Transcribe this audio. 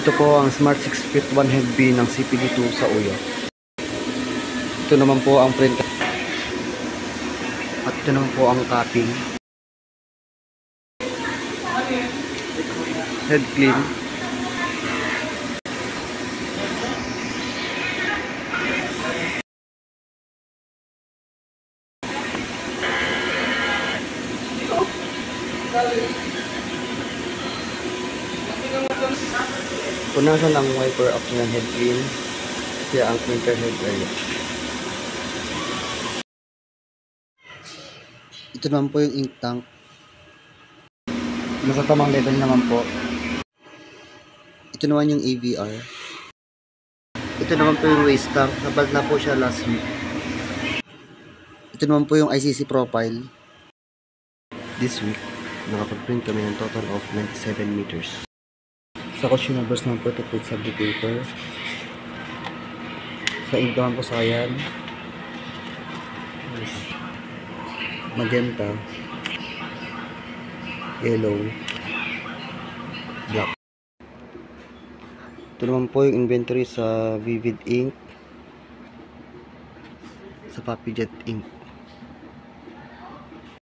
Ito po ang Smart 6 Fit 1 Head B ng CPD2 sa Uyo. Ito naman po ang print. At ito naman po ang capping. Head clean. Punasan ang wiper after ng head clean. Kaya ang printer head area. Ito naman po yung ink tank. Nasa tamang level naman po. Ito naman yung AVR. Ito naman po yung waste tank. Nabal na po siya last week. Ito naman po yung ICC profile. This week, nakapag-print kami ng total of 97 meters. Sa consumables naman po ito po sa paper. Sa ink naman po sa yan. Magenta, yellow, black. Ito naman po yung inventory sa Vivid Ink, sa Papi Jet Ink.